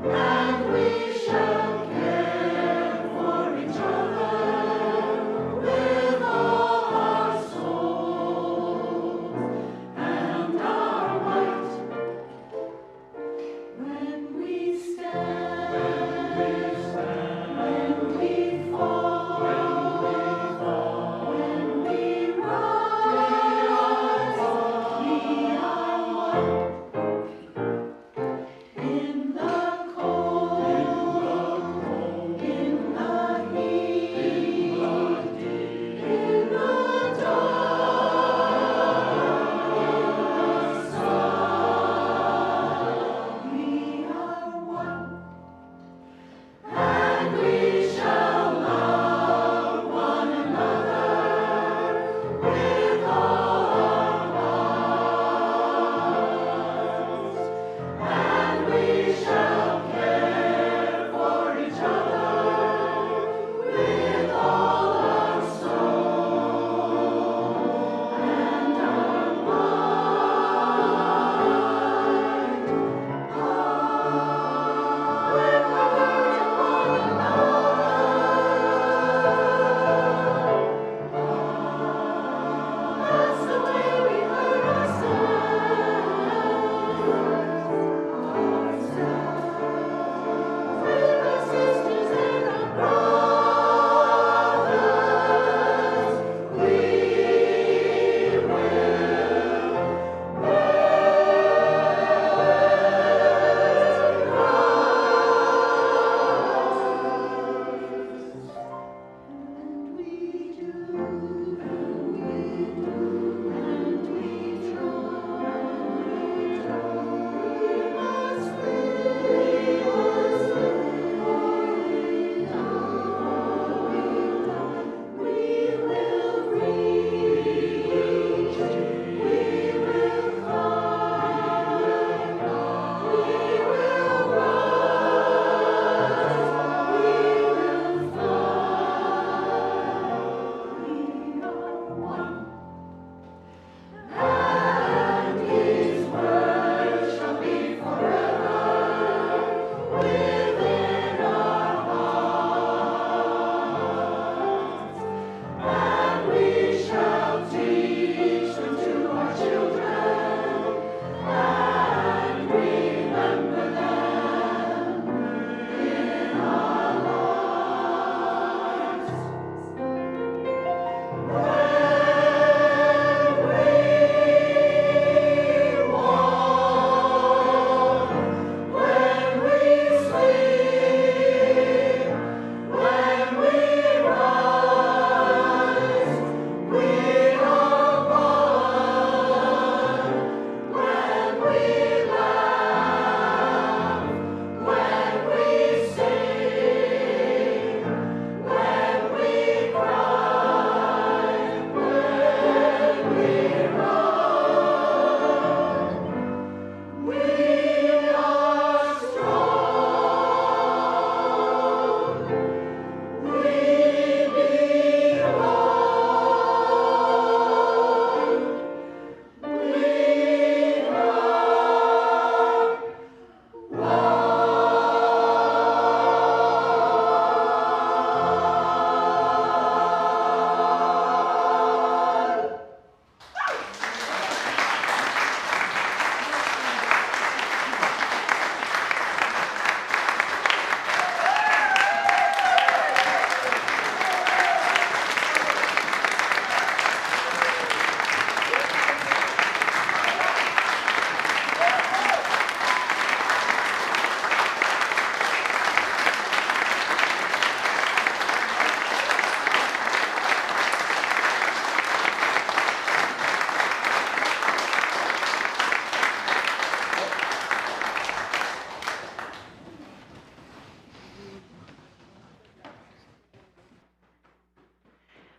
And we shall care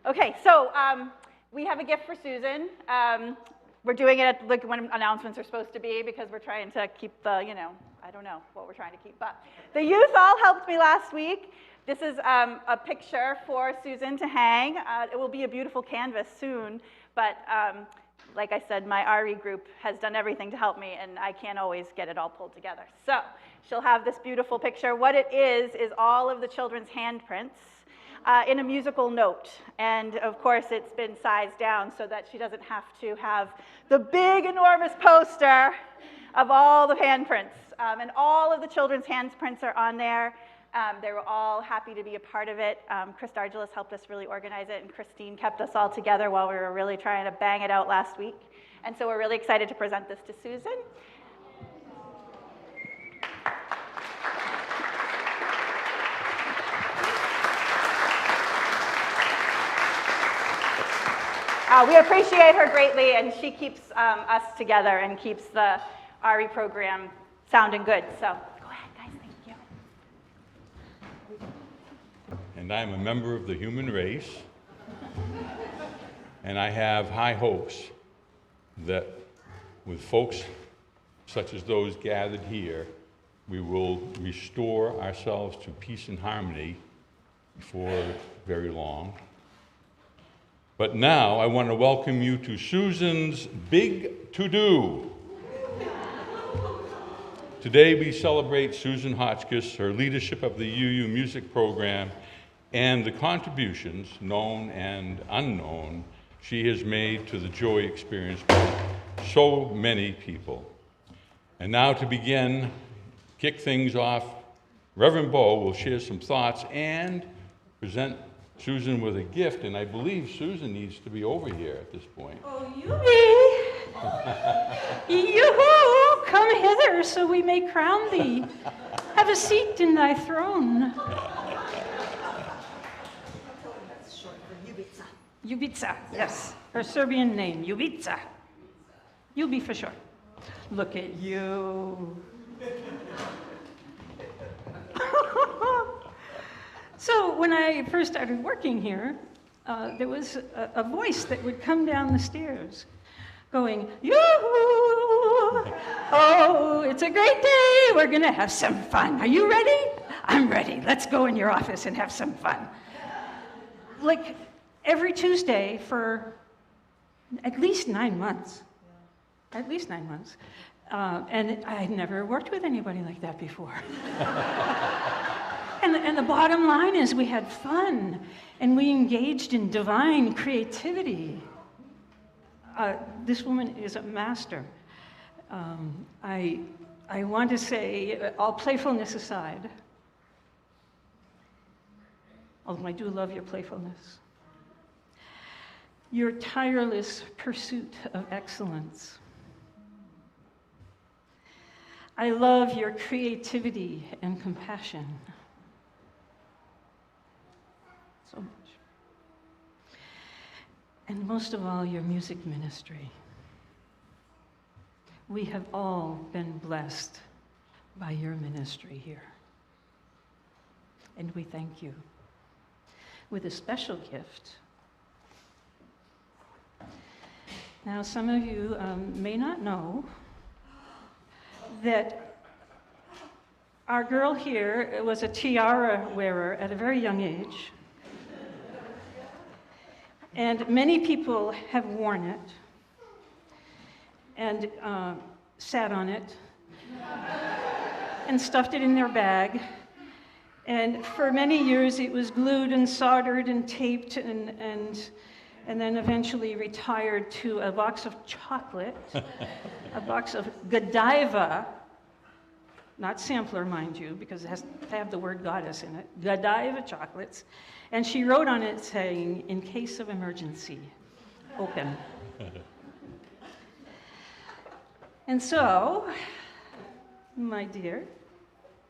Okay, so we have a gift for Susan. We're doing it at like when announcements are supposed to be because we're trying to keep the, I don't know what we're trying to keep, but the youth all helped me last week. This is a picture for Susan to hang. It will be a beautiful canvas soon, but like I said, my RE group has done everything to help me, and I can't always get it all pulled together. So she'll have this beautiful picture. What it is all of the children's handprints in a musical note. And of course, it's been sized down so that she doesn't have to have the big, enormous poster of all the handprints. And all of the children's handprints are on there. They were all happy to be a part of it. Chris Dargelis helped us really organize it, and Christine kept us all together while we were really trying to bang it out last week. And so we're really excited to present this to Susan. We appreciate her greatly, and she keeps us together and keeps the RE program sounding good. So go ahead, guys. Thank you. And I'm a member of the human race, and I have high hopes that with folks such as those gathered here, we will restore ourselves to peace and harmony before very long. But now I want to welcome you to Susan's Big To-Do. Today we celebrate Susan Hotchkiss, her leadership of the UU music program, and the contributions, known and unknown, she has made to the joy experienced by so many people. And now to begin, kick things off, Reverend Bo will share some thoughts and present Susan with a gift, and I believe Susan needs to be over here at this point. Oh, Yoo-hoo! Come hither, so we may crown thee. Have a seat in thy throne. That's short for Yubica. Yubica, yes. Her Serbian name, Yubica. Yubi for short. Look at you. So when I first started working here, there was a voice that would come down the stairs going, yoo-hoo! Oh, it's a great day. We're going to have some fun. Are you ready? I'm ready. Let's go in your office and have some fun. Like every Tuesday for at least 9 months. At least 9 months. And I had never worked with anybody like that before. And the bottom line is we had fun, and we engaged in divine creativity. This woman is a master. I want to say, all playfulness aside, although I do love your playfulness, your tireless pursuit of excellence. I love your creativity and compassion. So much. And most of all, your music ministry. We have all been blessed by your ministry here. And we thank you with a special gift. Now, some of you may not know that our girl here was a tiara wearer at a very young age. And many people have worn it and sat on it and stuffed it in their bag. And for many years it was glued and soldered and taped and then eventually retired to a box of chocolate, a box of Godiva, not sampler, mind you, because it has to have the word goddess in it, Godiva chocolates. And she wrote on it saying, in case of emergency, open. And so, my dear.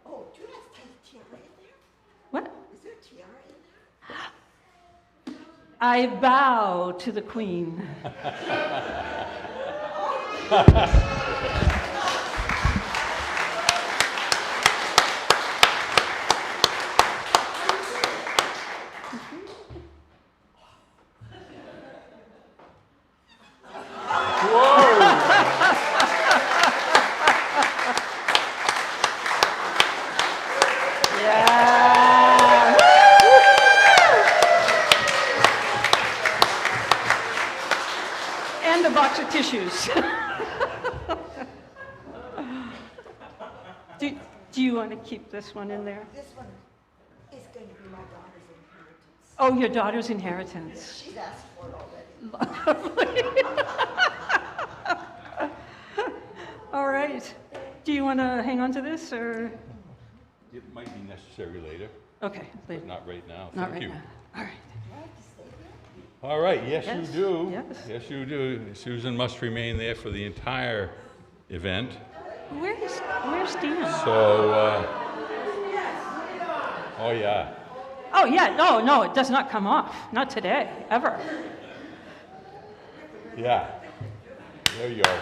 Oh, do you have a tiara in there? What? Is there a tiara in there? I bow to the queen. Yeah. And a box of tissues. Do you want to keep this one in there? This one is going to be my daughter's inheritance. Oh, your daughter's inheritance. She's asked for it already. All right. Do you want to hang on to this, or? It might be necessary later, Okay, but later. not right now. Not Thank right you. now. All right. All right, yes, Yes, you do. yes. Yes, you do. Susan must remain there for the entire event. Where's Dan? So, oh yeah. Oh, yeah, no, it does not come off. Not today, ever. Yeah. There you go.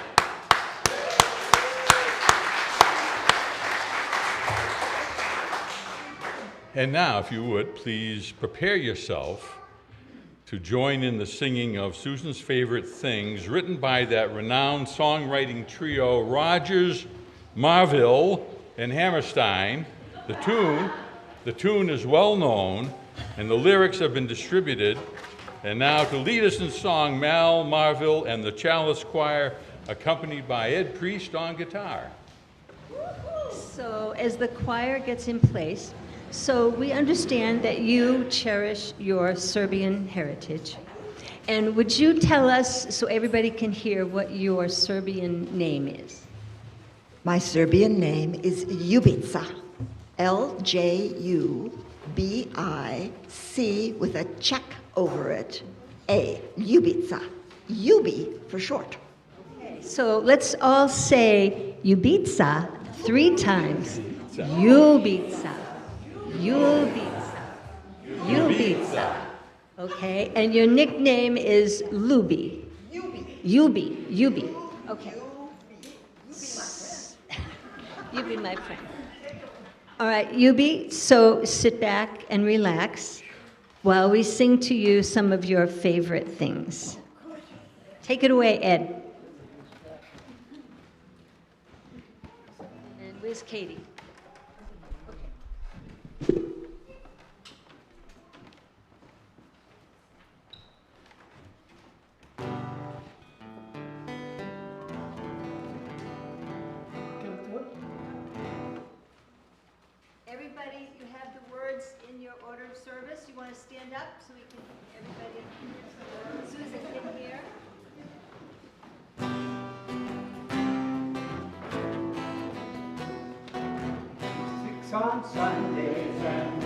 And now, if you would, please prepare yourself to join in the singing of Susan's favorite things, written by that renowned songwriting trio, Rogers, Marvill, and Hammerstein. The tune is well known, and the lyrics have been distributed. And now to lead us in song, Mal Marvill and the Chalice Choir, accompanied by Ed Priest on guitar. So as the choir gets in place, so we understand that you cherish your Serbian heritage. And would you tell us, so everybody can hear, what your Serbian name is? My Serbian name is Ljubica. L-J-U-B-I-C with a check over it. A. Ljubica. Ljubi for short. So let's all say Ljubica 3 times. Ljubica. Ljubica. Ljubica. Okay, and your nickname is Ljubi. Ljubi. Okay. Ljubi, my friend. All right, Ljubi, so sit back and relax while we sing to you some of your favorite things. Take it away, Ed. And where's Katie? Everybody, you have the words in your order of service. You want to stand up so we can, everybody, Susan can hear. Six on Sundays and we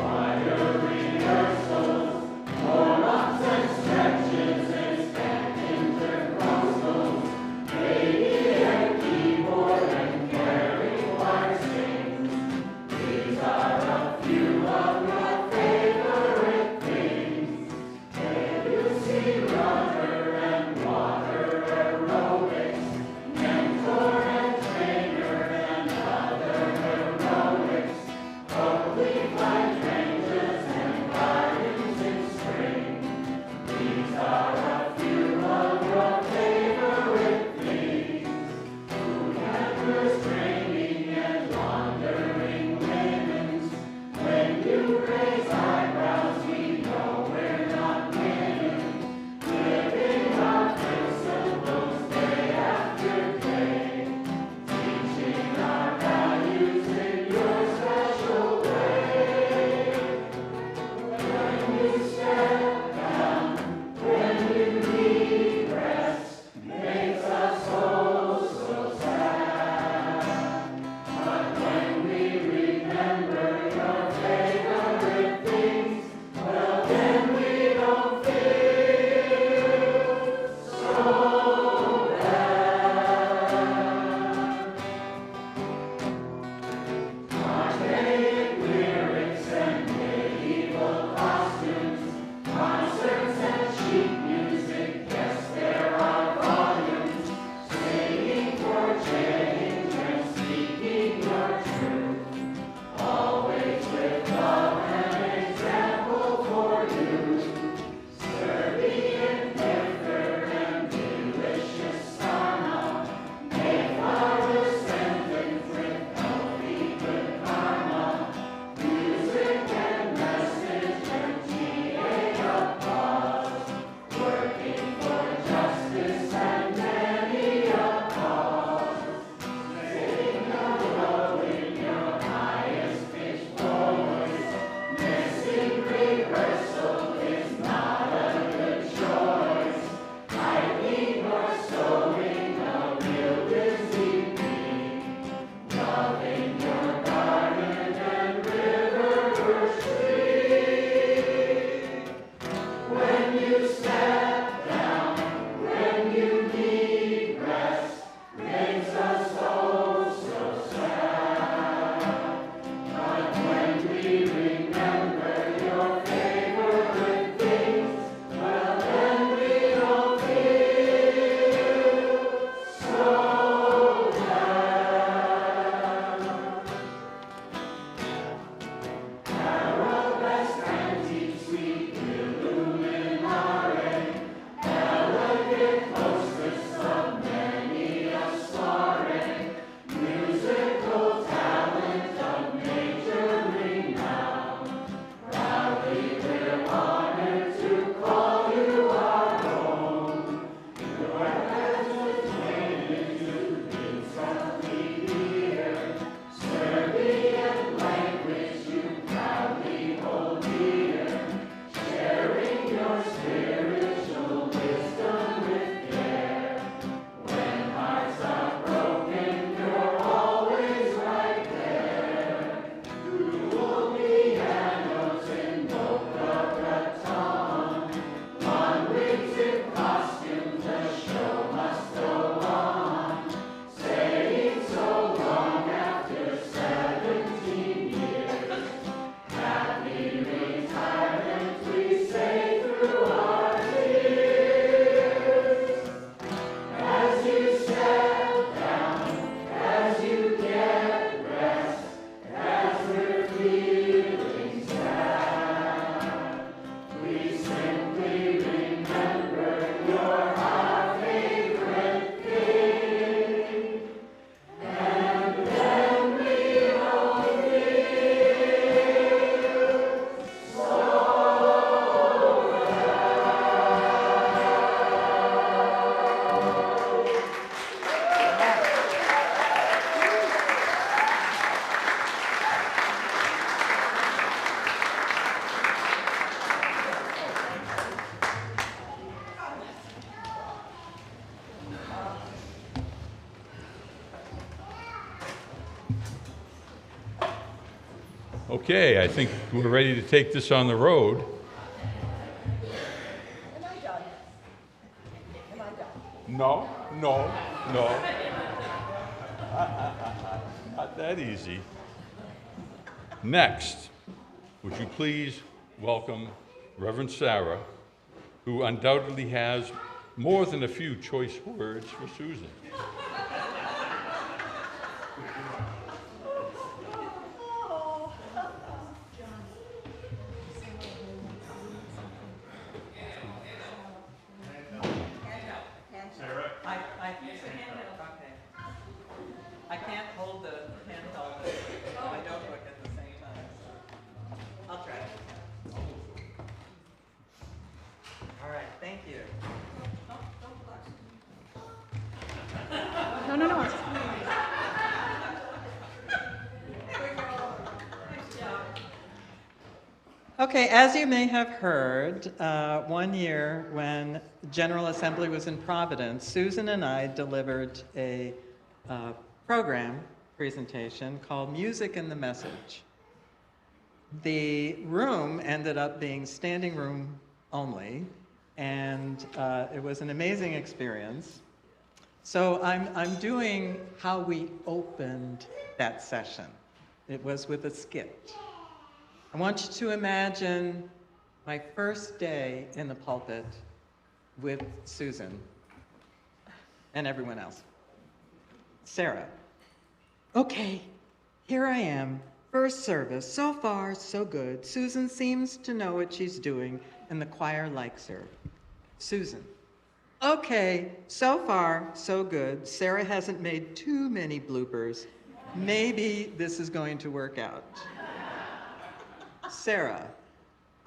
Okay, I think we're ready to take this on the road. Am I done? Am I done? No, no, no. Not that easy. Next, would you please welcome Reverend Sarah, who undoubtedly has more than a few choice words for Susan. I can't hold the handheld and my notebook at the same time. I'll try. All right, thank you. No, no, no. Okay, as you may have heard, one year when General Assembly was in Providence, Susan and I delivered a program presentation called Music and the Message. The room ended up being standing room only, and it was an amazing experience. So I'm doing how we opened that session. It was with a skit. I want you to imagine my first day in the pulpit with Susan and everyone else. Sarah. Okay, here I am, first service. So far, so good. Susan seems to know what she's doing, and the choir likes her. Susan. Okay, so far, so good. Sarah hasn't made too many bloopers. Maybe this is going to work out. Sarah.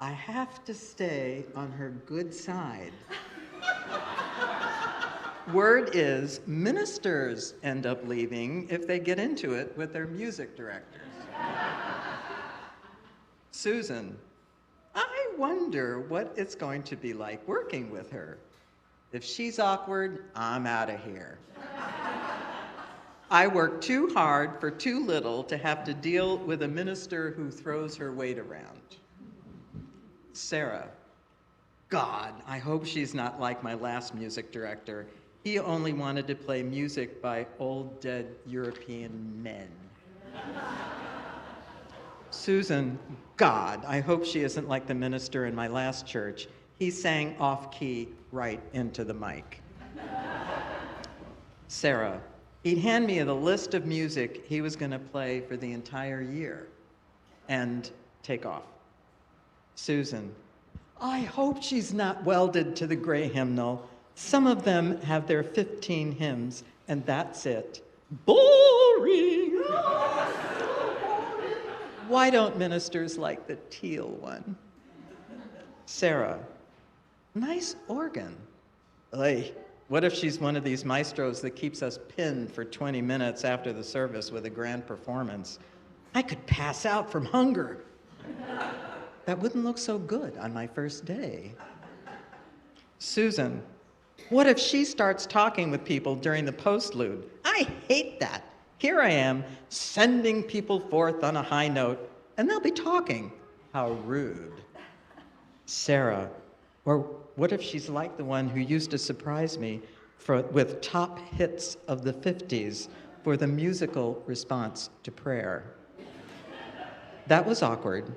I have to stay on her good side. Word is, ministers end up leaving if they get into it with their music directors. Susan, I wonder what it's going to be like working with her. If she's awkward, I'm out of here. I work too hard for too little to have to deal with a minister who throws her weight around. Sarah, God, I hope she's not like my last music director. He only wanted to play music by old dead European men. Susan, God, I hope she isn't like the minister in my last church. He sang off-key right into the mic. Sarah, he'd hand me the list of music he was going to play for the entire year and take off. Susan, I hope she's not welded to the gray hymnal. Some of them have their 15 hymns, and that's it. Boring! Why don't ministers like the teal one? Sarah, nice organ. Oy, what if she's one of these maestros that keeps us pinned for 20 minutes after the service with a grand performance? I could pass out from hunger. That wouldn't look so good on my first day. Susan, what if she starts talking with people during the postlude? I hate that. Here I am, sending people forth on a high note, and they'll be talking. How rude. Sarah, or what if she's like the one who used to surprise me with top hits of the 50s for the musical response to prayer? That was awkward.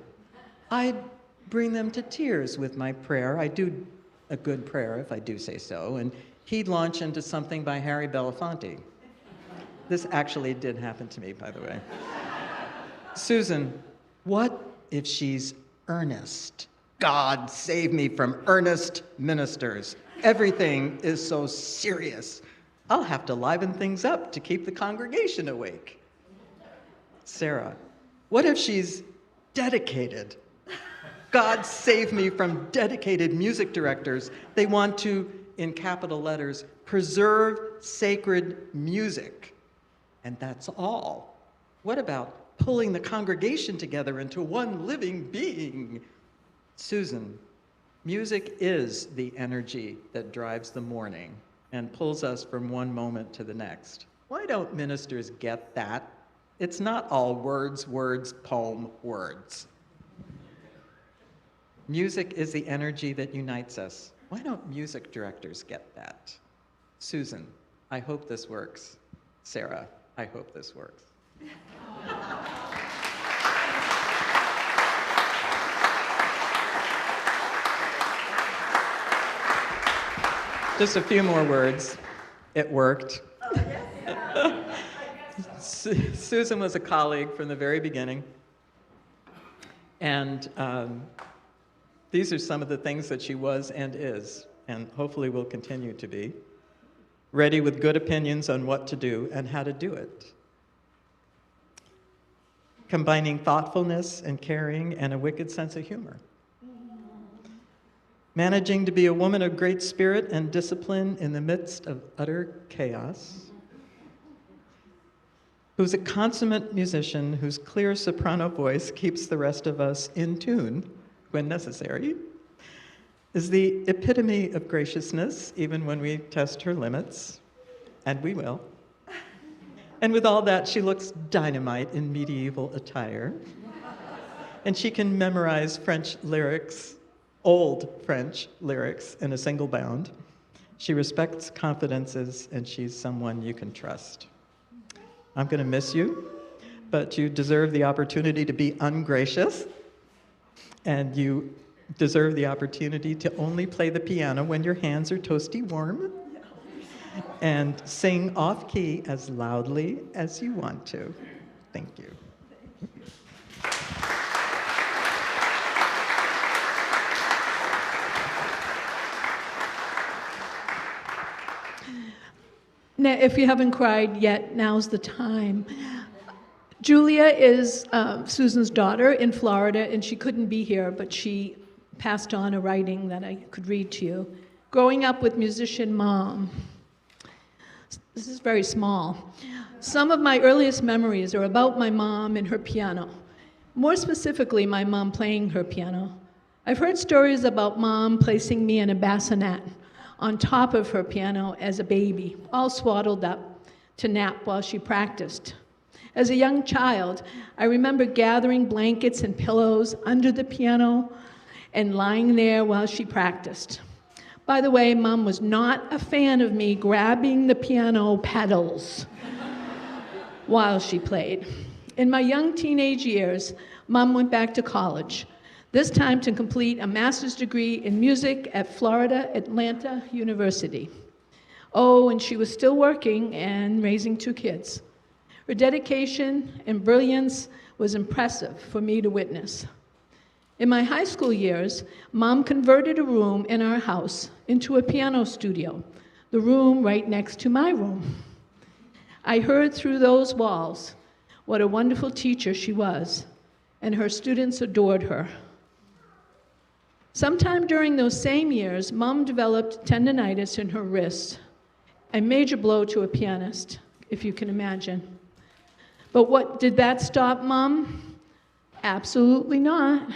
I'd bring them to tears with my prayer. I do a good prayer, if I do say so, and he'd launch into something by Harry Belafonte. This actually did happen to me, by the way. Susan, what if she's earnest? God save me from earnest ministers. Everything is so serious. I'll have to liven things up to keep the congregation awake. Sarah, what if she's dedicated? God save me from dedicated music directors. They want to, in capital letters, preserve sacred music. And that's all. What about pulling the congregation together into one living being? Susan, music is the energy that drives the morning and pulls us from one moment to the next. Why don't ministers get that? It's not all words, poem, words. Music is the energy that unites us. Why don't music directors get that? Susan, I hope this works. Sarah, I hope this works. Just a few more words. It worked. Susan was a colleague from the very beginning. And these are some of the things that she was and is, and hopefully will continue to be. Ready with good opinions on what to do and how to do it. Combining thoughtfulness and caring and a wicked sense of humor. Managing to be a woman of great spirit and discipline in the midst of utter chaos. Who's a consummate musician whose clear soprano voice keeps the rest of us in tune when necessary. Is the epitome of graciousness, even when we test her limits, and we will. And with all that, she looks dynamite in medieval attire. And she can memorize French lyrics, old French lyrics, in a single bound. She respects confidences, and she's someone you can trust. I'm going to miss you, but you deserve the opportunity to be ungracious, and you deserve the opportunity to only play the piano when your hands are toasty warm, and sing off-key as loudly as you want to. Thank you. Now, if you haven't cried yet, now's the time. Julia is Susan's daughter in Florida, and she couldn't be here, but she passed on a writing that I could read to you. Growing up with musician mom. This is very small. Some of my earliest memories are about my mom and her piano. More specifically, my mom playing her piano. I've heard stories about mom placing me in a bassinet on top of her piano as a baby, all swaddled up to nap while she practiced. As a young child, I remember gathering blankets and pillows under the piano and lying there while she practiced. By the way, Mom was not a fan of me grabbing the piano pedals while she played. In my young teenage years, Mom went back to college, this time to complete a master's degree in music at Florida Atlanta University. Oh, and she was still working and raising 2 kids. Her dedication and brilliance was impressive for me to witness. In my high school years, Mom converted a room in our house into a piano studio, the room right next to my room. I heard through those walls what a wonderful teacher she was, and her students adored her. Sometime during those same years, Mom developed tendinitis in her wrist, a major blow to a pianist, if you can imagine. But what did that stop Mom? Absolutely not.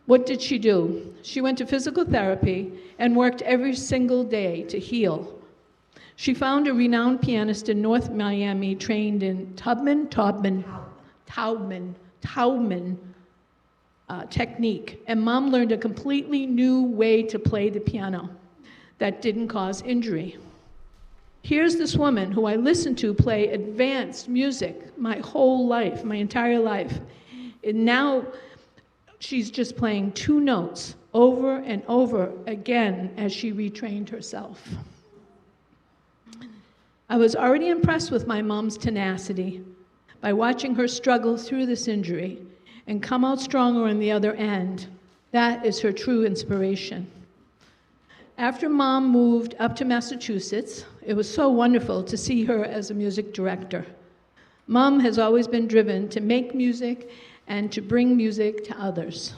What did she do? She went to physical therapy and worked every single day to heal. She found a renowned pianist in North Miami trained in Taubman technique, and Mom learned a completely new way to play the piano that didn't cause injury. Here's this woman who I listened to play advanced music my whole life, my entire life, and now she's just playing 2 notes over and over again as she retrained herself. I was already impressed with my mom's tenacity by watching her struggle through this injury and come out stronger on the other end. That is her true inspiration. After Mom moved up to Massachusetts, it was so wonderful to see her as a music director. Mom has always been driven to make music and to bring music to others.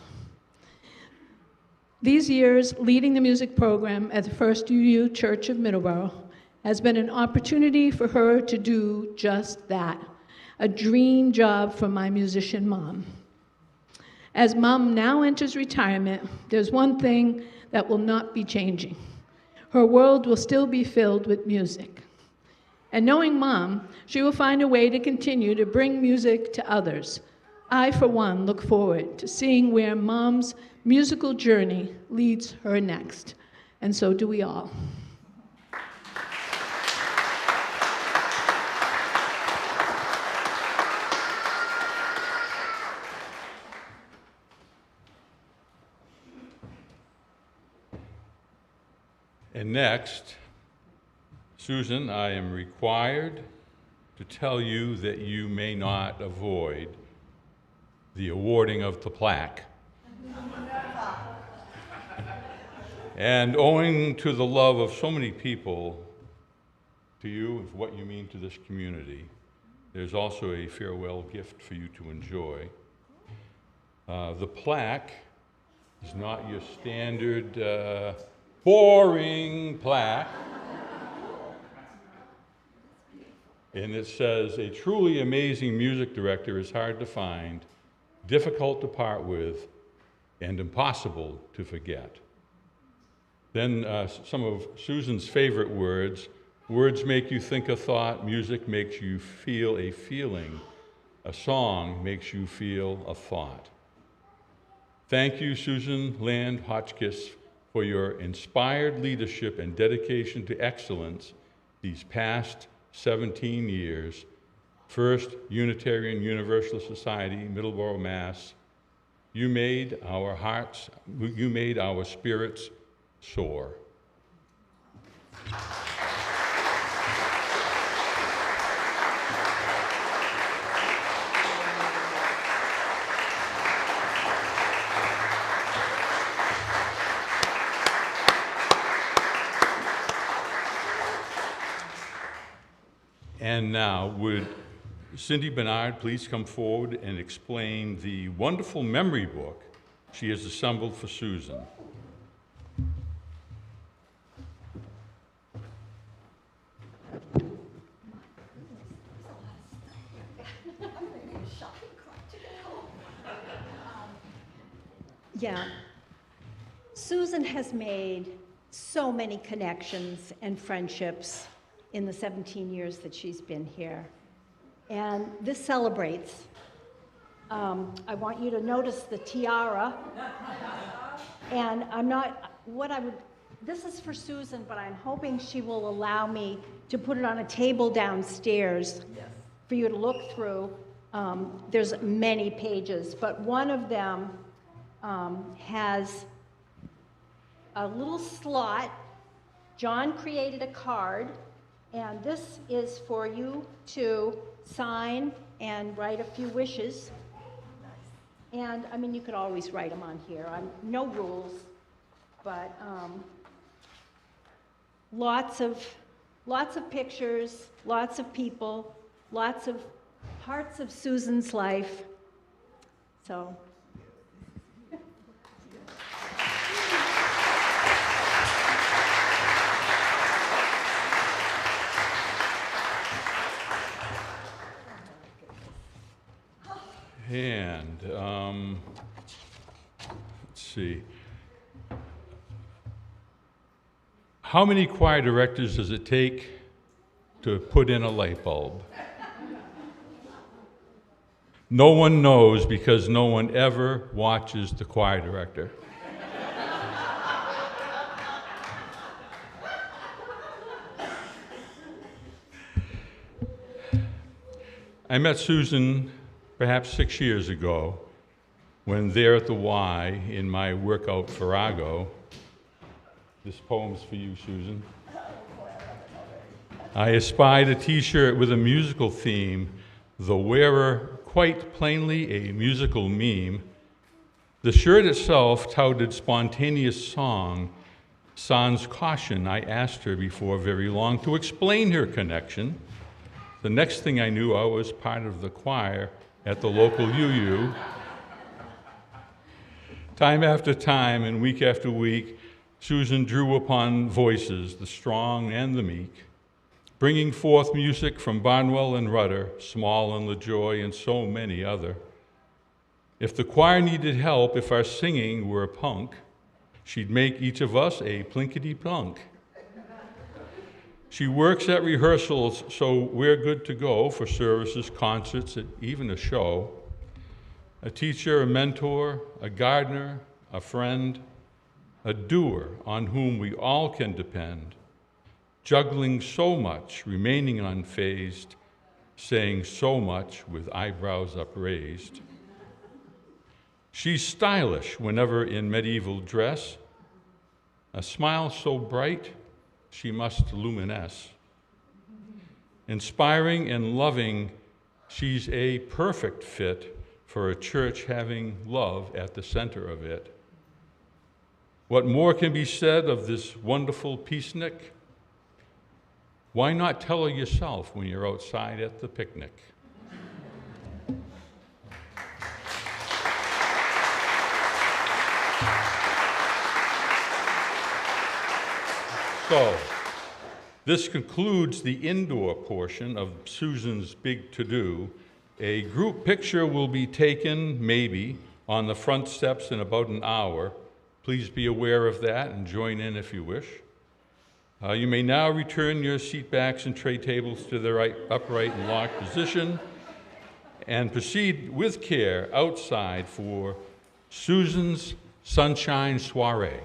These years, leading the music program at the First UU Church of Middleboro has been an opportunity for her to do just that, a dream job for my musician mom. As Mom now enters retirement, there's one thing that will not be changing. Her world will still be filled with music. And knowing Mom, she will find a way to continue to bring music to others. I, for one, look forward to seeing where Mom's musical journey leads her next. And so do we all. And next, Susan, I am required to tell you that you may not avoid the awarding of the plaque. And owing to the love of so many people to you and for what you mean to this community, there's also a farewell gift for you to enjoy. The plaque is not your standard boring plaque. And it says, a truly amazing music director is hard to find, difficult to part with, and impossible to forget. Then some of Susan's favorite words. Words make you think a thought, music makes you feel a feeling, a song makes you feel a thought. Thank you, Susan Land Hotchkiss, for your inspired leadership and dedication to excellence these past 17 years. First Unitarian Universalist Society, Middleboro, Mass. You made our spirits soar. And now, would Cindy Bernard please come forward and explain the wonderful memory book she has assembled for Susan. Yeah. Susan has made so many connections and friendships in the 17 years that she's been here. And this celebrates. I want you to notice the tiara. And this is for Susan, but I'm hoping she will allow me to put it on a table downstairs for you to look through. There's many pages, but one of them has a little slot. John created a card, and this is for you to sign and write a few wishes. And I mean, you could always write them on here. No rules, but lots of pictures, lots of people, lots of parts of Susan's life. So. And let's see. How many choir directors does it take to put in a light bulb? No one knows because no one ever watches the choir director. I met Susan perhaps 6 years ago, when there at the Y in my workout Farrago. This poem's for you, Susan. I espied a t-shirt with a musical theme, the wearer quite plainly a musical meme. The shirt itself touted spontaneous song, sans caution. I asked her before very long to explain her connection. The next thing I knew, I was part of the choir at the local UU. Time after time and week after week, Susan drew upon voices, the strong and the meek, bringing forth music from Barnwell and Rudder, Small and LaJoy, and so many other. If the choir needed help, if our singing were punk, she'd make each of us a plinkety-plunk. She works at rehearsals, so we're good to go for services, concerts, and even a show. A teacher, a mentor, a gardener, a friend, a doer on whom we all can depend, juggling so much, remaining unfazed, saying so much with eyebrows upraised. She's stylish whenever in medieval dress, a smile so bright, she must luminesce. Inspiring and loving, she's a perfect fit for a church having love at the center of it. What more can be said of this wonderful peacenik? Why not tell her yourself when you're outside at the picnic? So, this concludes the indoor portion of Susan's big to-do. A group picture will be taken, maybe, on the front steps in about an hour. Please be aware of that and join in if you wish. You may now return your seat backs and tray tables to their upright and locked position and proceed with care outside for Susan's Sunshine Soiree.